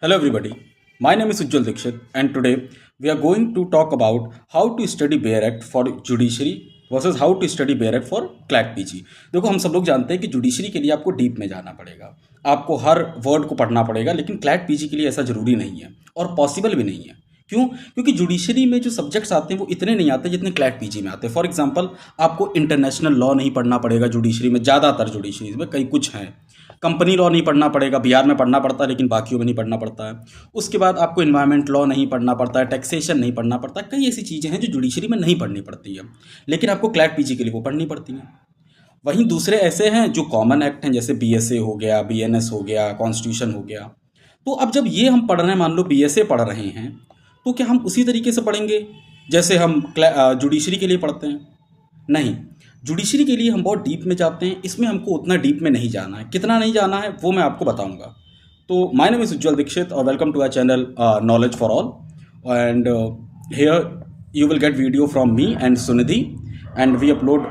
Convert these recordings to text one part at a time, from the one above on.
Hello, everybody. My name is Ujjwal Dikshit, and today we are going to talk about how to study Bayer Act for judiciary versus how to study Bayer Act for CLAT PG। देखो, हम सब लोग जानते हैं कि judiciary के लिए आपको डीप में जाना पड़ेगा, आपको हर वर्ड को पढ़ना पड़ेगा, लेकिन क्लैट पीजी के लिए ऐसा जरूरी नहीं है और पॉसिबल भी नहीं है। क्यों? क्योंकि जुडिशरी में जो सब्जेक्ट्स आते हैं वो इतने नहीं आते जितने क्लैट पीजी में आते हैं। फॉर एग्जांपल, आपको इंटरनेशनल लॉ नहीं पढ़ना पड़ेगा जुडिशरी में, ज़्यादातर जुडिशरीज में, कई कुछ हैं। कंपनी लॉ नहीं पढ़ना पड़ेगा, बिहार में पढ़ना पड़ता है लेकिन बाकियों में नहीं पढ़ना पड़ता है। उसके बाद आपको इन्वायरमेंट लॉ नहीं पढ़ना पड़ता है, टैक्सेशन नहीं पढ़ना पड़ता है। कई ऐसी चीज़ें हैं जो जुडिशरी में नहीं पढ़नी पड़ती है, लेकिन आपको क्लैट पीजी के लिए वो पढ़नी पड़ती हैं। वहीं दूसरे ऐसे हैं जो कॉमन एक्ट हैं, जैसे बीएसए हो गया, बीएनएस हो गया, कॉन्स्टिट्यूशन हो गया। तो अब जब ये हम पढ़ रहे हैं, मान लो बीएसए पढ़ रहे हैं, तो क्या हम उसी तरीके से पढ़ेंगे जैसे हम जुडिशरी के लिए पढ़ते हैं? नहीं, जुडिशरी के लिए हम बहुत डीप में जाते हैं। इसमें हमको उतना डीप में नहीं जाना है। कितना नहीं जाना है वो मैं आपको बताऊंगा। तो my name is Ujjwal Dikshit और welcome to our channel knowledge for all. And here you will get video from me and Sunidhi, and we upload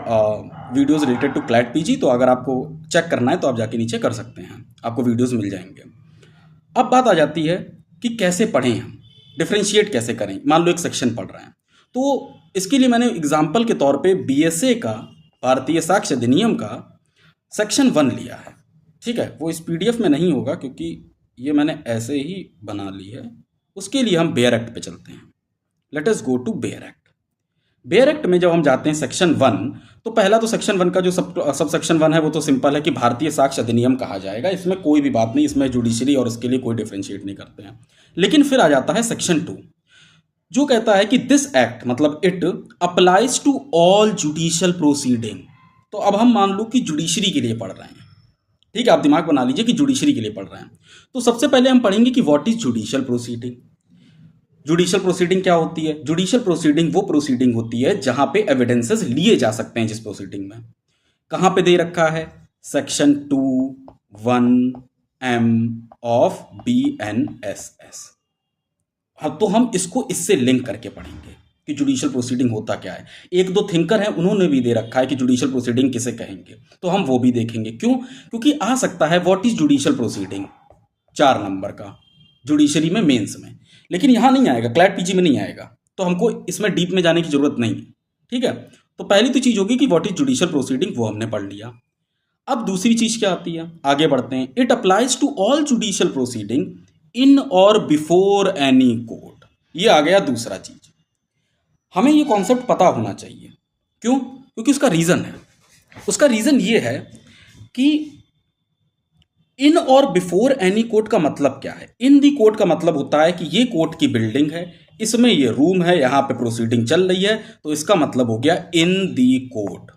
videos related to CLAT PG. तो अगर आपको चेक करना है तो आप जाके नीचे कर सकते हैं, आपको वीडियोज़ मिल जाएंगे। अब बात आ जाती है कि कैसे पढ़ें, हम डिफ्रेंशिएट कैसे करें। मान लो एक सेक्शन पढ़ रहे हैं, तो इसके लिए मैंने एग्जाम्पल के तौर पे बीएसए का, भारतीय साक्ष्य अधिनियम का सेक्शन 1 लिया है। ठीक है, वो इस पीडीएफ में नहीं होगा क्योंकि ये मैंने ऐसे ही बना ली है। उसके लिए हम बेयर एक्ट पे चलते हैं। Let us go to bare act. Bare act में जब हम जाते हैं सेक्शन 1, तो पहला तो सेक्शन 1 का जो सब सेक्शन 1 है वो तो सिंपल है कि भारतीय साक्ष्य अधिनियम कहा जाएगा। इसमें कोई भी बात नहीं, इसमें जुडिशरी और उसके लिए कोई डिफ्रेंशिएट नहीं करते हैं। लेकिन फिर आ जाता है सेक्शन 2, जो कहता है कि दिस एक्ट मतलब it applies to all judicial proceeding. तो अब हम मान लो कि जुडिशरी के लिए पढ़ रहे हैं। ठीक है, आप दिमाग बना लीजिए कि जुडिशरी के लिए पढ़ रहे हैं। तो सबसे पहले हम पढ़ेंगे कि what is judicial proceeding. Judicial proceeding क्या होती है? जुडिशियल प्रोसीडिंग वो प्रोसीडिंग होती है जहां पे एविडेंसेस लिए जा सकते हैं। जिस प्रोसीडिंग में कहां पे दे रखा है? Section 2(1)(m) of BNSS। तो हम इसको इससे लिंक करके पढ़ेंगे कि जुडिशियल प्रोसीडिंग होता क्या है। एक दो थिंकर हैं, उन्होंने भी दे रखा है कि जुडिशियल प्रोसीडिंग किसे कहेंगे, तो हम वो भी देखेंगे। क्यों? क्योंकि आ सकता है what is judicial proceeding 4 number का जुडिशरी में, मेंस में, लेकिन यहां नहीं आएगा, क्लैट पीजी में नहीं आएगा। तो हमको इसमें डीप में जाने की जरूरत नहीं है। ठीक है, तो पहली तो चीज होगी कि व्हाट इज जुडिशियल प्रोसीडिंग, वो हमने पढ़ लिया। अब दूसरी चीज क्या आती है, आगे बढ़ते हैं। It applies to all judicial proceeding in और बिफोर एनी कोर्ट। ये आ गया दूसरा चीज। हमें ये कॉन्सेप्ट पता होना चाहिए। क्यों? क्योंकि उसका रीजन है। उसका रीजन ये है कि इन और बिफोर एनी कोर्ट का मतलब क्या है। इन दी कोर्ट का मतलब होता है कि ये कोर्ट की बिल्डिंग है, इसमें ये रूम है, यहां पे प्रोसीडिंग चल रही है, तो इसका मतलब हो गया इन दी कोर्ट।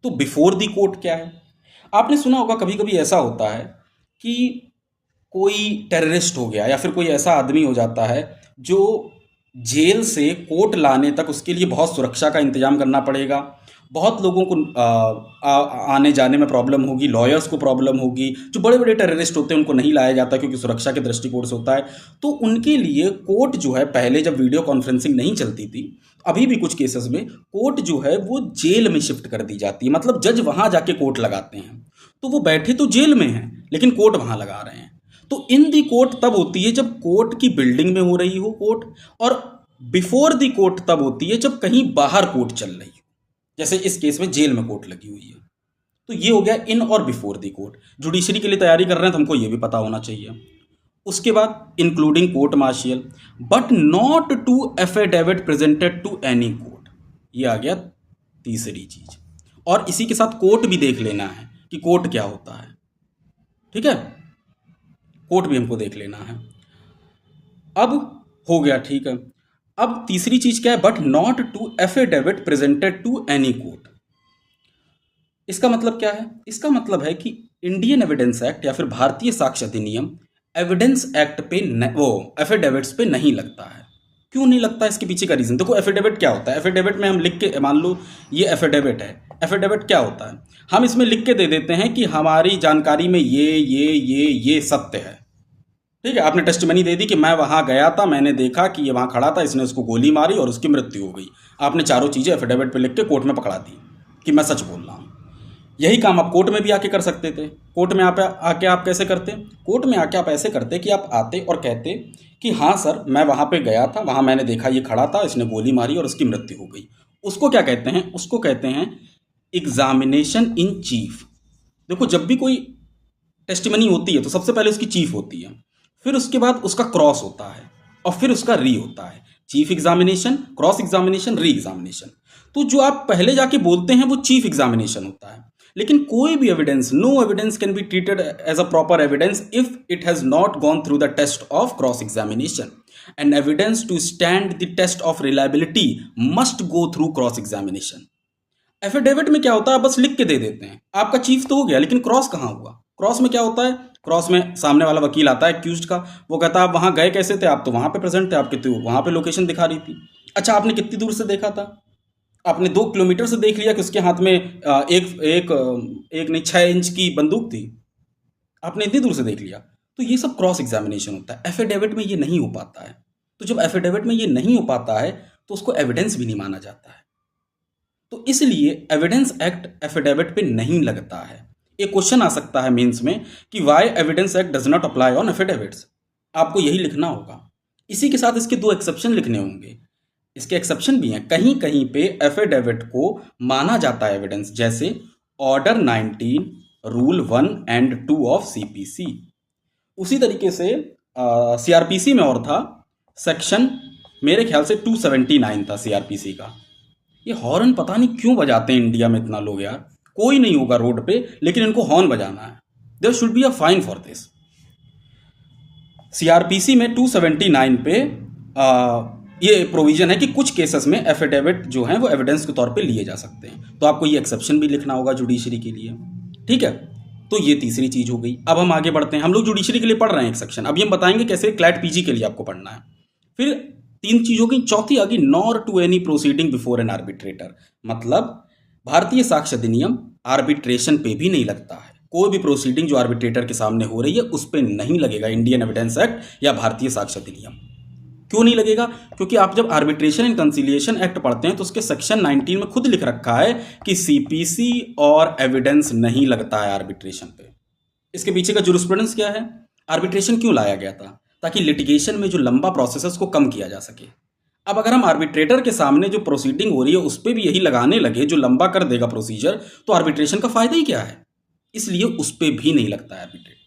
तो बिफोर दी कोर्ट क्या है? आपने सुना होगा कभी कभी ऐसा होता है कि कोई टेररिस्ट हो गया या फिर कोई ऐसा आदमी हो जाता है जो जेल से कोर्ट लाने तक उसके लिए बहुत सुरक्षा का इंतजाम करना पड़ेगा। बहुत लोगों को आने जाने में प्रॉब्लम होगी, लॉयर्स को प्रॉब्लम होगी। जो बड़े बड़े टेररिस्ट होते हैं उनको नहीं लाया जाता क्योंकि सुरक्षा के दृष्टिकोण से होता है। तो उनके लिए कोर्ट जो है, पहले जब वीडियो कॉन्फ्रेंसिंग नहीं चलती थी, अभी भी कुछ केसेस में कोर्ट जो है वो जेल में शिफ्ट कर दी जाती है। मतलब जज वहां जाके कोर्ट लगाते हैं, तो वो बैठे तो जेल में हैं लेकिन कोर्ट वहां लगा रहे हैं। तो इन दी कोर्ट तब होती है जब कोर्ट की बिल्डिंग में हो रही हो कोर्ट, और बिफोर दी कोर्ट तब होती है जब कहीं बाहर कोर्ट चल रही हो, जैसे इस केस में जेल में कोर्ट लगी हुई है। तो ये हो गया इन और बिफोर दी कोर्ट। जुडिशरी के लिए तैयारी कर रहे हैं तो हमको ये भी पता होना चाहिए। उसके बाद including court martial but not to affidavit presented to any court. ये आ गया तीसरी चीज। और इसी के साथ कोर्ट भी देख लेना है कि कोर्ट क्या होता है। ठीक है, कोर्ट भी हमको देख लेना है। अब हो गया, ठीक है। अब तीसरी चीज क्या है? But not to affidavit presented to any court. इसका मतलब क्या है? इसका मतलब है कि इंडियन एविडेंस एक्ट या फिर भारतीय साक्ष्य अधिनियम एविडेंस एक्ट पे वो एफिडेविट्स पे नहीं लगता है। क्यों नहीं लगता? इसके पीछे का रीजन देखो। एफिडेविट क्या होता है? एफिडेविट में हम लिख के, मान लो ये एफिडेविट है। एफिडेविट क्या होता है? हम इसमें लिख के दे देते हैं कि हमारी जानकारी में ये सत्य है। ठीक है, आपने टेस्टिमनी दे दी कि मैं वहां गया था, मैंने देखा कि ये वहां खड़ा था, इसने उसको गोली मारी और उसकी मृत्यु हो गई। आपने चारों चीजें एफिडेविट पे लिख के कोर्ट में पकड़ा दी कि मैं सच बोल रहा हूं। यही काम आप कोर्ट में भी आके कर सकते थे। कोर्ट में आके आप कैसे करते? कोर्ट में आके आप ऐसे करते कि आप आते और कहते कि हाँ सर, मैं वहाँ पे गया था, वहाँ मैंने देखा ये खड़ा था, इसने गोली मारी और उसकी मृत्यु हो गई। उसको क्या कहते हैं? उसको कहते हैं एग्जामिनेशन इन चीफ। देखो, जब भी कोई टेस्टिमनी होती है तो सबसे पहले उसकी चीफ होती है, फिर उसके बाद उसका क्रॉस होता है और फिर उसका री होता है। Chief examination, cross examination, re examination. तो जो आप पहले जाके बोलते हैं वो चीफ एग्जामिनेशन होता है। लेकिन कोई भी evidence, no evidence can be treated as a proper evidence if it has not gone through the test of cross examination. And evidence to stand the test of reliability must go through cross examination. Affidavit में क्या होता है? बस लिख के दे देते हैं, आपका चीफ तो हो गया, लेकिन क्रॉस कहाँ हुआ? क्रॉस में क्या होता है? क्रॉस में सामने वाला वकील आता है एक्यूज्ड का, वो कहता है आप वहां गए कैसे थे? आप तो वहां पे प्रेजेंट थे, आपके तो वहां पे लोकेशन दिखा रही थी। अच्छा, आपने कितनी दूर से देखा था? आपने 2 किलोमीटर से देख लिया कि उसके हाथ में एक नहीं 6 इंच की बंदूक थी, आपने इतनी दूर से देख लिया। तो ये सब क्रॉस एग्जामिनेशन होता है। एफिडेविट में ये नहीं हो पाता है। तो जब एफिडेविट में ये नहीं हो पाता है तो उसको एविडेंस भी नहीं माना जाता है। तो इसलिए एविडेंस एक्ट एफिडेविट पे नहीं लगता है। एक क्वेश्चन आ सकता है मेंस में कि why evidence act does not apply on affidavits. आपको यही लिखना होगा। इसी के साथ इसके 2 एक्सेप्शन लिखने होंगे। इसके एक्सेप्शन भी हैं। कहीं कहीं पे एफिडेविट को माना जाता है एविडेंस, जैसे order 19 rule 1 and 2 of CPC. उसी तरीके से सीआरपीसी में और था सेक्शन, मेरे ख्याल से 279 था सीआरपीसी का। ये हॉर्न पता नहीं क्यों बजाते हैं इंडिया में इतना लोग यार। कोई नहीं होगा रोड पे, लेकिन इनको हॉर्न बजाना है। There should be a fine for this. CrPC में 279 पे ये प्रोविजन है कि कुछ केसेस में एफिडेविट जो हैं वो एविडेंस के तौर पे लिए जा सकते हैं। तो आपको ये एक्सेप्शन भी लिखना होगा जुडिशरी के लिए। ठीक है, तो ये तीसरी चीज हो गई। अब हम आगे बढ़ते हैं। हम लोग जुडिशरी के लिए पढ़ रहे हैं एक सेक्शन, अभी हम बताएंगे कैसे क्लैट पीजी के लिए आपको पढ़ना है। फिर 3 चीज हो गई। चौथी आ गई nor to any proceeding before an arbitrator. मतलब भारतीय साक्ष्य अधिनियम आर्बिट्रेशन पे भी नहीं लगता है। कोई भी प्रोसीडिंग जो आर्बिट्रेटर के सामने हो रही है उस पर नहीं लगेगा इंडियन एविडेंस एक्ट या भारतीय साक्ष्य अधिनियम। क्यों नहीं लगेगा? क्योंकि आप जब आर्बिट्रेशन एंड कंसिलिएशन एक्ट पढ़ते हैं तो उसके सेक्शन 19 में खुद लिख रखा है कि सीपीसी और एविडेंस नहीं लगता है आर्बिट्रेशन पे। इसके पीछे का जुरिस्प्रूडेंस क्या है? आर्बिट्रेशन क्यों लाया गया था? ताकि लिटिगेशन में जो लंबा प्रोसेस है उसको कम किया जा सके। अब अगर हम आर्बिट्रेटर के सामने जो प्रोसीडिंग हो रही है उस पर भी यही लगाने लगे जो लंबा कर देगा प्रोसीजर, तो आर्बिट्रेशन का फायदा ही क्या है? इसलिए उस पर भी नहीं लगता है आर्बिट्रेटर।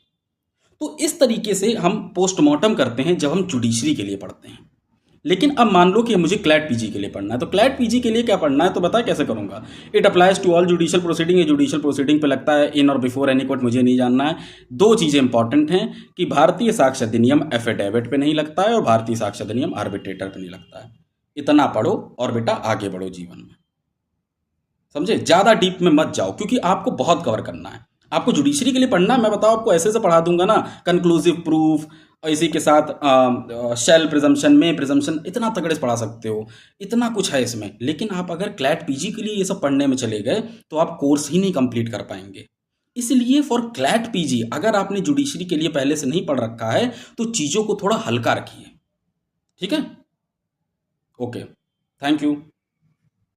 तो इस तरीके से हम पोस्टमार्टम करते हैं जब हम जुडिशरी के लिए पढ़ते हैं। लेकिन अब मान लो कि मुझे क्लैट पीजी के लिए पढ़ना है, तो क्लैट पीजी के लिए क्या पढ़ना है तो बता कैसे करूंगा। It applies to all judicial proceeding. ये जुडिशियल प्रोसीडिंग पे लगता है, इन और बिफोर एनी कोर्ट मुझे नहीं जानना है। 2 चीज़ें इंपॉर्टेंट हैं कि भारतीय साक्ष्य अधिनियम एफिडेविट पे नहीं लगता है और भारतीय साक्ष्य अधिनियम आर्बिट्रेटर पे नहीं लगता है। इतना पढ़ो और बेटा आगे बढ़ो जीवन में। समझे? ज़्यादा डीप में मत जाओ क्योंकि आपको बहुत कवर करना है। आपको जुडिशरी के लिए पढ़ना, मैं बताओ आपको ऐसे से पढ़ा दूंगा ना, कंक्लूसिव प्रूफ, इसी के साथ शेल प्रिजम्पशन में प्रिजम्पशन, इतना तगड़े से पढ़ा सकते हो, इतना कुछ है इसमें। लेकिन आप अगर क्लैट पीजी के लिए ये सब पढ़ने में चले गए तो आप कोर्स ही नहीं कंप्लीट कर पाएंगे। इसलिए फॉर क्लैट पीजी अगर आपने जुडिशरी के लिए पहले से नहीं पढ़ रखा है तो चीज़ों को थोड़ा हल्का रखिए। ठीक है? Okay, thank you.